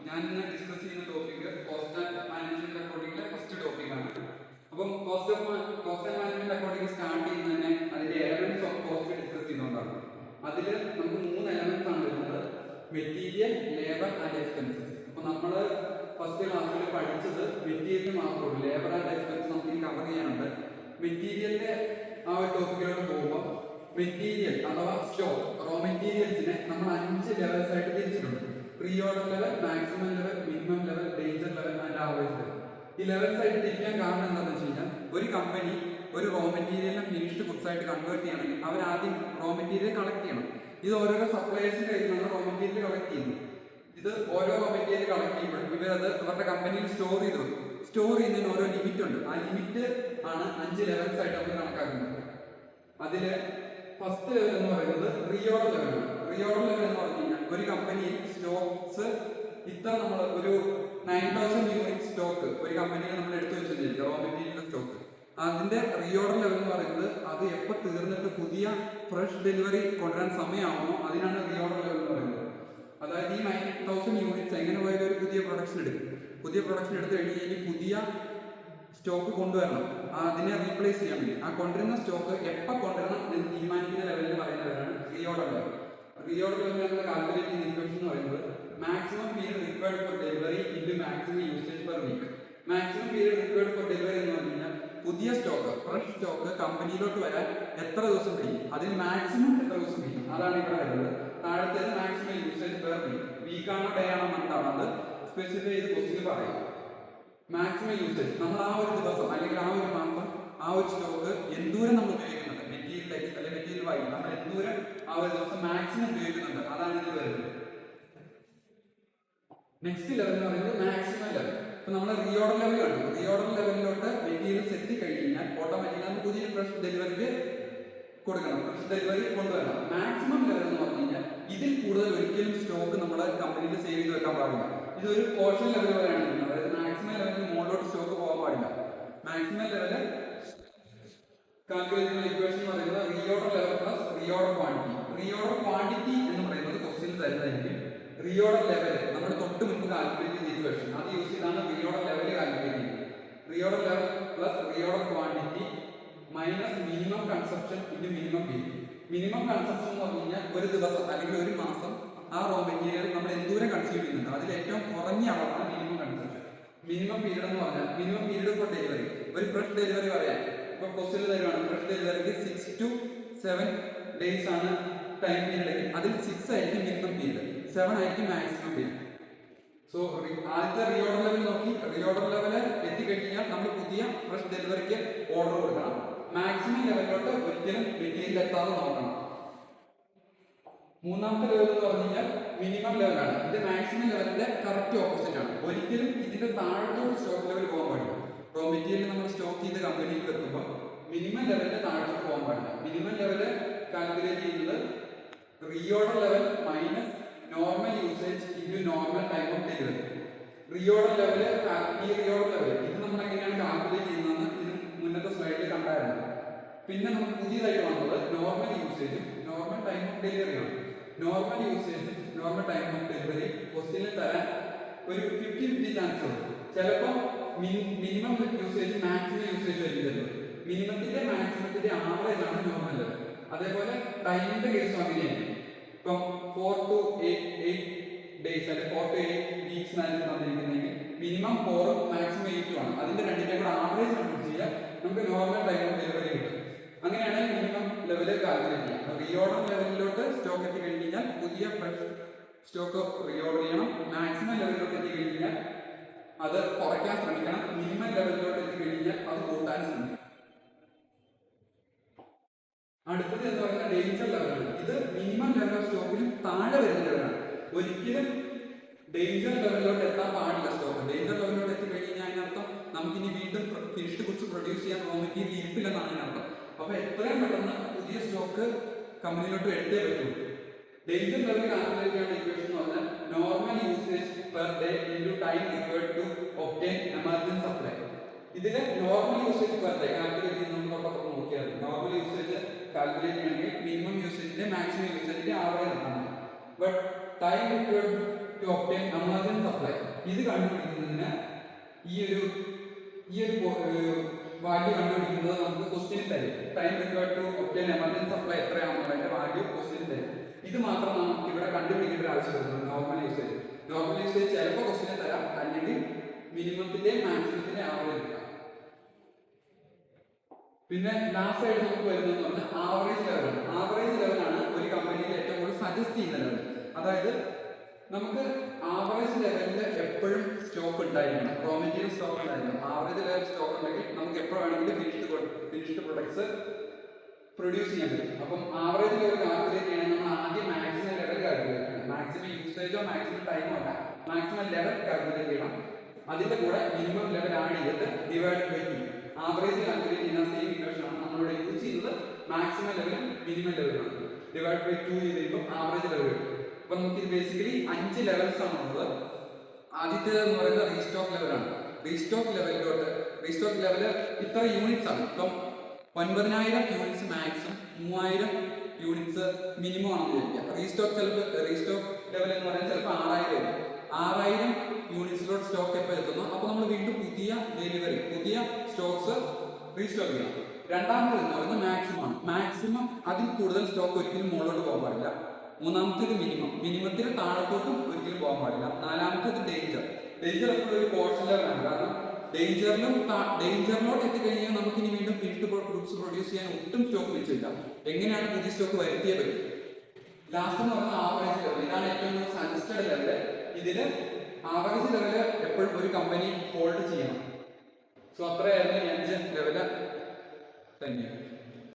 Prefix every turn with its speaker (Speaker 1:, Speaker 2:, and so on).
Speaker 1: ഞാൻ ഇന്ന് ഡിസ്കസ് ചെയ്യുന്ന ടോപ്പിക് കോസ്റ്റ് ആൻഡ് മാനേജ്മെന്റ് അക്കൗണ്ടിങ്ങിലെ ഫസ്റ്റ് ടോപ്പിക്കാണ്. അപ്പം cost and management accounting start ചെയ്യുന്നത് തന്നെ അതിന്റെ എലമെന്റ്സ് ഓഫ് കോസ്റ്റ് ഡിസ്കസ് ചെയ്തുകൊണ്ടാണ്. അതിൽ നമുക്ക് 3 എലമെന്റ്സ് ആണ് വരുന്നത്: മെറ്റീരിയൽ, ലേബർ ആൻഡ് എക്സ്പെൻസസ്. അപ്പൊ നമ്മൾ ഫസ്റ്റ് ക്ലാസ്സിൽ പഠിച്ചത് മെറ്റീരിയൽ മാത്രമേ, ലേബർ ആൻഡ് എക്സ്പെൻസ് നമുക്ക് ഇനി കവർ ചെയ്യാനുണ്ട്. മെറ്റീരിയലിന്റെ ആ ഒരു ടോപ്പിക്കിലോട്ട് പോകുമ്പോൾ മെറ്റീരിയൽ അഥവാ സ്റ്റോക്ക്, റോ മെറ്റീരിയൽസിനെ നമ്മൾ 5 ലെവൽസ് ആയിട്ട് തിരിച്ചിട്ടുണ്ട്. Pre order level, maximum level, minimum level, danger level and average level. ഈ ലെവൽസ് ആയിട്ട് തിരിക്കാൻ കാരണം എന്താണെന്ന് വെച്ച് കഴിഞ്ഞാൽ, ഒരു കമ്പനി ഒരു റോ മെറ്റീരിയലിനെ ഫിനിഷ്ഡ് ഗുഡ്സ് ആയിട്ട് കൺവേർട്ട് ചെയ്യണമെങ്കിൽ അവർ ആദ്യം റോ മെറ്റീരിയൽ കളക്ട് ചെയ്യണം. ഇത് ഓരോരോ സപ്ലയേഴ്സിന്റെ കയ്യിൽ നിന്നാണ് റോ മെറ്റീരിയൽ കളക്ട് ചെയ്യുന്നത്. ഇത് ഓരോ റോ മെറ്റീരിയൽ കളക്ട് ചെയ്യുമ്പോഴും ഇവരത് അവരുടെ കമ്പനിയിൽ സ്റ്റോർ ചെയ്ത് വെക്കും. സ്റ്റോർ ചെയ്യുന്നതിന് ഓരോ ലിമിറ്റ് ഉണ്ട്. ആ ലിമിറ്റ് ആണ് 5 ലെവൽസ് ആയിട്ട് നമ്മൾ കണക്കാക്കുന്നത്. അതില് ഫസ്റ്റ് ലെവൽ എന്ന് പറയുന്നത് റീഓർഡർ ലെവലാണ്. റീഓർഡർ ലെവൽ എന്ന് പറഞ്ഞു കഴിഞ്ഞാൽ ഒരു കമ്പനിയിൽ സ്റ്റോക്സ് ഇത്ര നമ്മൾ ഒരു 9000 യൂണിറ്റ് സ്റ്റോക്ക് ഒരു കമ്പനിയിൽ നമ്മൾ എടുത്തു വെച്ചിരിക്കും, റോ മെറ്റീരിയൽ സ്റ്റോക്ക്. അതിന്റെ റീഓർഡർ ലെവൽ എന്ന് പറയുന്നത് അത് എപ്പോൾ തീർന്നിട്ട് പുതിയ ഫ്രഷ് ഡെലിവറി കൊണ്ടുവരാൻ സമയമാവുമോ അതിനാണ് റീഓർഡർ ലെവൽ എന്ന് പറയുന്നത്. അതായത് ഈ 9000 യൂണിറ്റ്സ് എങ്ങനെ പോയാലും ഒരു പുതിയ പ്രൊഡക്ഷൻ എടുക്കും. പുതിയ പ്രൊഡക്ഷൻ എടുത്തു കഴിഞ്ഞാൽ ഇനി പുതിയ സ്റ്റോക്ക് കൊണ്ടുവരണം, അതിനെ റീപ്ലേസ് ചെയ്യാൻ വേണ്ടി. ആ കൊണ്ടുവരുന്ന സ്റ്റോക്ക് എപ്പോൾ കൊണ്ടുവരണം എന്ന് തീരുമാനിക്കുന്ന ലെവലിൽ പറയുന്നവരാണ് റീഓർഡർ ലെവൽ. റീഓർഡർ ലെവൽ നമ്മൾ കാൽക്കുലേറ്റ് ചെയ്യുന്ന ഇക്വേഷൻ എന്ന് പറയുന്നത് maximum period required for delivery into maximum usage per week. Maximum period required for delivery എന്ന് പറഞ്ഞു കഴിഞ്ഞാൽ പുതിയ സ്റ്റോക്ക്, ഫ്രഷ് സ്റ്റോക്ക് കമ്പനിയിലോട്ട് വരാൻ എത്ര ദിവസം പിടിക്കും, അതിന് മാക്സിമം എത്ര ദിവസം പിടിക്കും, അതാണ് ഇവിടെ വരുന്നത്. താഴത്തേത് മാക്സിമം യൂസേജ് പെർ വീക്ക്. വീക്കാണോ ഡേ ആണോ മന്താണോ അത് സ്പെസിഫൈ ചെയ്ത് ക്വസ്റ്റ്യൻ പറയും. മാക്സിമം യൂസേജ് നമ്മൾ ആ ഒരു ദിവസം അല്ലെങ്കിൽ ആ ഒരു മാസം ആ ഒരു സ്റ്റോക്ക് എന്തൂരം നമ്മൾ ഉപയോഗിക്കുന്നുണ്ട്, മെറ്റീരിയൽ എക്സ് അല്ലെങ്കിൽ മെറ്റീരിയൽ വൈ നമ്മൾ എന്തൂരം ആ ഒരു ദിവസം മാക്സിമം ഉപയോഗിക്കുന്നുണ്ട്, അതാണ് ഇത് വരുന്നത്. നെക്സ്റ്റ് ലെവൽ എന്ന് പറയുന്നത് മാക്സിമം ലെവൽ. ഇപ്പൊ നമ്മൾ റീഓർഡർ ലെവൽ കണ്ടു. റീഓർഡർ ലെവലിലോട്ട് മെറ്റീരിയൽസ് എത്തി കഴിഞ്ഞാൽ ഓട്ടോമാറ്റിക്കലി പുതിയ ഫ്രഷ് ഡെലിവറിക്ക് കൊടുക്കണം, ഫ്രഷ് ഡെലിവറി കൊണ്ടുവരണം. മാക്സിമം ലെവൽ എന്ന് പറഞ്ഞു കഴിഞ്ഞാൽ ഇതിൽ കൂടുതൽ ഒരിക്കലും സ്റ്റോക്ക് നമ്മുടെ കമ്പനിയിൽ സേവ് ചെയ്ത് വെക്കാൻ പാടില്ല. ഇതൊരു കോഷൻ ലെവൽ വരെയാണ് ഇരിക്കുന്നത്. അതായത് മാക്സിമം ലെവലിന് മുകളിലോട്ട് സ്റ്റോക്ക് പോകാൻ പാടില്ല. മാക്സിമം ലെവല് കാൽക്കുലേറ്റ് ചെയ്യുന്ന ഇക്വേഷൻ എന്ന് പറയുന്നത് reorder level plus reorder quantity. Reorder quantity എന്ന് പറയുന്നത് ക്വസ്റ്റ്യൻ തരുന്നതായിരിക്കും. റീഓർഡർ ലെവൽ നമ്മൾ തൊട്ട് മുൻപ് കാൽക്കുലേറ്റ് ചെയ്ത ഇക്വേഷൻ അത് യൂസ് ചെയ്താണ് റീഓർഡർ ലെവൽ കാൽക്കുലേറ്റ് ചെയ്യുന്നത്. Reorder level plus reorder quantity minus minimum consumption into minimum period. Minimum consumption എന്ന് പറഞ്ഞു കഴിഞ്ഞാൽ ഒരു ദിവസം അല്ലെങ്കിൽ ഒരു മാസം ആ റോ മെറ്റീരിയൽ നമ്മൾ എന്തോരം കൺസ്യൂം ചെയ്യുന്നുണ്ട് അതിൽ ഏറ്റവും കുറഞ്ഞ അളവാണ് മിനിമം കൺസപ്ഷൻ. മിനിമം പീരീഡ് എന്ന് പറഞ്ഞാൽ മിനിമം പീരീഡ് ഫോർ ഡെലിവറി. ഒരു ഫ്രഷ് ഡെലിവറി പറയാൻ ഇപ്പൊ ക്വസ്റ്റ്യൻ തരുവാണ്, ഫ്രഷ് ഡെലിവറിക്ക് 6 to 7 ഡേയ്സ് ആണ് ടൈം പീരീഡ്. അതിൽ 6 ആയിരിക്കും മിനിമം പീരീഡ്, 7 ആയിരിക്കും മാക്സിമം പീരീഡ്. സോ ആദ്യത്തെ റീഓർഡർ ലെവൽ നോക്കി, റീഓർഡർ ലെവല് എത്തിക്കഴിഞ്ഞാൽ നമ്മൾ പുതിയ ഫ്രഷ് ഡെലിവറിക്ക് ഓർഡർ കൊടുക്കണം. മാക്സിമം ലെവലിലോട്ട് ഒരിക്കലും മെറ്റീരിയൽ എത്താതെ നോക്കണം. മൂന്നാമത്തെ ലെവൽ എന്ന് പറഞ്ഞു കഴിഞ്ഞാൽ മിനിമം ലെവലാണ്. ഇത് മാക്സിമം ലെവലിന്റെ കറക്റ്റ് ഓപ്പോസിറ്റ് ആണ്. ഒരിക്കലും ഇതിന്റെ താഴത്തോട്ട് സ്റ്റോക്ക് ലെവൽ പോകാൻ പാടില്ല. റോ മെറ്റീരിയൽ നമ്മൾ സ്റ്റോക്ക് ചെയ്ത് കമ്പനിയിൽ വെക്കുമ്പോൾ മിനിമം ലെവലിന്റെ താഴത്തോട്ട് പോകാൻ പാടില്ല. മിനിമം ലെവല് കാൽക്കുലേറ്റ് ചെയ്യുന്നത് reorder level minus normal usage into normal time of delivery. Reorder level, ഈ റീഓർഡർ ലെവൽ ഇത് നമ്മൾ എങ്ങനെയാണ് കാൽക്കുലേറ്റ് ചെയ്യുന്നതെന്ന് ഇതിന് മുന്നത്തെ സ്ലൈഡിൽ കണ്ടായിരുന്നു. പിന്നെ നമുക്ക് പുതിയതായിട്ട് വന്നത് നോർമൽ യൂസേജും നോർമൽ ടൈം ഓഫ് ഡെലിവറിയാണ്. നോർമൽ യൂസേജും നോർമൽ ടൈം ഓഫ് ഡെലിവറി ക്വസ്റ്റ്യനിൽ തരാൻ ഒരു 50-50 ചാൻസ് ഉണ്ട്. ചിലപ്പോൾ മിനിമം യൂസേജ് മാക്സിമം യൂസേജ് വരുന്നത്. മിനിമത്തിന്റെ മാക്സിമത്തിന്റെ ആവറേജ് ആണ് നോർമൽ ലെവൽ. അതേപോലെ ടൈമിന്റെ കേസും അങ്ങനെയാണ്. ഇപ്പം 4 to 8 ഡേയ്സ് അല്ലെങ്കിൽ 4 to 8 വീക്സ് ആയിരുന്നു തന്നിരിക്കുന്നതെങ്കിൽ മിനിമം 4 മാക്സിമം 8 ആണ്. അതിന്റെ രണ്ടിന്റെ കൂടെ ആവറേജ് കണ്ടുപിടിച്ച് കഴിഞ്ഞാൽ നമുക്ക് നോർമൽ ടൈം ഓഫ് ഡെലിവറി കിട്ടും. അങ്ങനെയാണ് മിനിമം ലെവല് കാൽക്കുലേറ്റ് ചെയ്യുക. റീഓർഡർ ലെവലിലോട്ട് സ്റ്റോക്ക് എത്തി കഴിഞ്ഞാൽ പുതിയ ഫ്രഷ് സ്റ്റോക്ക് റീഓർഡർ ചെയ്യണം. മാക്സിമം ലെവലിലോട്ട് എത്തി കഴിഞ്ഞാൽ അത് കുറയ്ക്കാൻ ശ്രമിക്കണം. മിനിമം ലെവലിലോട്ട് എത്തി കഴിഞ്ഞാൽ അത് കൂട്ടാൻ ശ്രമിക്കണം. അടുത്തത് എന്ന് പറയുന്നത് ഡേഞ്ചർ ലെവലാണ്. ഇത് മിനിമം ലെവൽ ഓഫ് സ്റ്റോക്കിനും താഴെ വരുന്ന ലെവലാണ്. ഒരിക്കലും ഡേഞ്ചർ ലെവലിലോട്ട് എത്താൻ പാടില്ല സ്റ്റോക്ക്. ഡേഞ്ചർ ലെവലിലോട്ട് എത്തി കഴിഞ്ഞാൽ അതിനർത്ഥം നമുക്കിനി വീണ്ടും ഫിനിഷ്ഡ് ഗുഡ്സ് പ്രൊഡ്യൂസ് ചെയ്യാൻ റോ മെറ്റീരിയൽ ഇരിപ്പില്ലെന്നാണ് അതിനർത്ഥം. അപ്പൊ എത്രയും പെട്ടെന്ന് പുതിയ സ്റ്റോക്ക് കമ്പനിയിലോട്ട് എടുത്തേ പറ്റുള്ളൂ. ഡേഞ്ചർ ലെവൽ കാൽക്കുലേറ്റ് ചെയ്യുന്ന ഇക്വേഷൻ എന്ന് പറഞ്ഞാൽ normal usage per day into time required to obtain emergency supply. ഇതിലെ normal usage per day calculate ചെയ്യുന്ന നോക്കിയാൽ നോർമൽ യൂസേജ് കാൽക്കുലേറ്റ് ചെയ്യണമെങ്കിൽ മിനിമം യൂസേജിന്റെ മാക്സിമം യൂസേജിന്റെ ആവറേജ് ആണ്. But time required to to obtain emergency supply. ഇത് കണ്ടുപിടിക്കുന്നതിന് ഈ ഒരു വാല്യൂ കണ്ടുപിടിക്കുന്നത് നമുക്ക് ക്വസ്റ്റ്യൻ തരും. Time required to obtain emergency supply എത്രയാണെന്നുള്ളതിന്റെ വാല്യൂ ക്വസ്റ്റ്യൻ തരും. ഇത് മാത്രം നമുക്ക് ഇവിടെ കണ്ടുപിടിക്കേണ്ട ഒരു ആവശ്യം വരുന്നത് നോർമൽ യൂസേജ്. നോർമൽ യൂസേജ് ചിലപ്പോൾ ക്വസ്റ്റ്യൻ തരാം, അല്ലെങ്കിൽ മിനിമത്തിന്റെ മാക്സിമത്തിന്റെ ആവറേജ് എടുക്കാം. പിന്നെ ലാസ്റ്റ് ആയിട്ട് നമുക്ക് വരുന്നത് പറഞ്ഞാൽ ആവറേജ് ലെവലാണ്. ആവറേജ് ലെവലാണ് ഒരു കമ്പനിയിൽ ഏറ്റവും കൂടുതൽ സജസ്റ്റ് ചെയ്യുന്ന ലെവൽ. അതായത് നമുക്ക് ആവറേജ് ലെവലിൽ എപ്പോഴും സ്റ്റോക്ക് ഉണ്ടായിരിക്കണം, റോ മെറ്റീരിയൽ സ്റ്റോക്ക് ഉണ്ടായിരിക്കണം. ആവറേജ് ലെവൽ സ്റ്റോക്ക് ഉണ്ടെങ്കിൽ നമുക്ക് എപ്പോൾ വേണമെങ്കിലും ഫിനിഷ്ഡ് പ്രൊഡക്ട്സ് പ്രൊഡ്യൂസ് ചെയ്യാൻ പറ്റും. അപ്പം ആവറേജ് ലെവൽ കാൽക്കുലേറ്റ് ചെയ്യണമെങ്കിൽ നമ്മൾ ആദ്യം മാക്സിമം ലെവൽ കാൽക്കുലേറ്റ് ചെയ്യണം. മാക്സിമം യൂസേജോ മാക്സിമം ടൈമോ അല്ല, മാക്സിമം ലെവൽ കാൽക്കുലേറ്റ് ചെയ്യണം. അതിന്റെ കൂടെ മിനിമം ലെവൽ ആഡ് ചെയ്തിട്ട് divide by two average calculate ചെയ്യുന്ന സെയിം ഇക്വേഷനാണ് നമ്മളിവിടെ യൂസ് ചെയ്യുന്നത്. മാക്സിമം ലെവലും മിനിമം ലെവലാണ്. ഡിവൈഡ് ബൈ 2 ചെയ്ത് കഴിയുമ്പോൾ ആവറേജ് ലെവൽ കിട്ടും. അപ്പൊ നമുക്ക് ഇത് ബേസിക്കലി 5 ലെവൽസ് ആണ് ഉള്ളത്. ആദ്യത്തേത് എന്ന് പറയുന്നത് റീസ്റ്റോക്ക് ലെവലാണ്. റീസ്റ്റോക്ക് ലെവല് ഇത്ര യൂണിറ്റ്സ് ആണ്. ഇപ്പം 9000 യൂണിറ്റ്സ് മാക്സും 3000 യൂണിറ്റ്സ് മിനിമം ആണെന്ന് വിചാരിക്കാം. റീസ്റ്റോക്ക് ലെവൽ എന്ന് പറയുന്നത് ചിലപ്പോൾ 6000 ആയിരിക്കും. 6000 യൂണിറ്റ്സിലോട്ട് സ്റ്റോക്ക് എപ്പോൾ എത്തുന്നു അപ്പോൾ നമ്മൾ വീണ്ടും പുതിയ സ്റ്റോക്സ് റീസ്റ്റോക്ക് ചെയ്യണം. രണ്ടാമത്തേത് എന്ന് പറയുന്നത് മാക്സിമം അതിൽ കൂടുതൽ സ്റ്റോക്ക് ഒരിക്കലും മുകളിലോട്ട് പോകാൻ പാടില്ല. മൂന്നാമത്തേത് മിനിമത്തിന് താഴത്തോട്ടും ഒരിക്കലും പോകാൻ പാടില്ല. നാലാമത്തേത് ഡേഞ്ചർ എപ്പോഴും ഒരു കോഷൻ ലെവലാണ്. കാരണം ഡേഞ്ചറിലോട്ട് എത്തിക്കഴിഞ്ഞാൽ നമുക്ക് ഇനി വീണ്ടും ഫിനിഷ്ഡ് ഗുഡ്സ് പ്രൊഡ്യൂസ് ചെയ്യാൻ ഒട്ടും സ്റ്റോക്ക് വെച്ചില്ല. എങ്ങനെയാണ് പുതിയ സ്റ്റോക്ക് വരുത്തിയേ പറ്റും. ലാസ്റ്റ് എന്ന് പറയുന്നത് ആവറേജ് ലെവൽ. ഇതാണ് ഏറ്റവും സജസ്റ്റഡ് ലെവല്. ഇതില് ആവറേജ് ലെവല് എപ്പോഴും ഒരു കമ്പനി ഹോൾഡ് ചെയ്യണം. സോ അത്രയായിരുന്നു ഈ 5 ലെവല്. Thank you.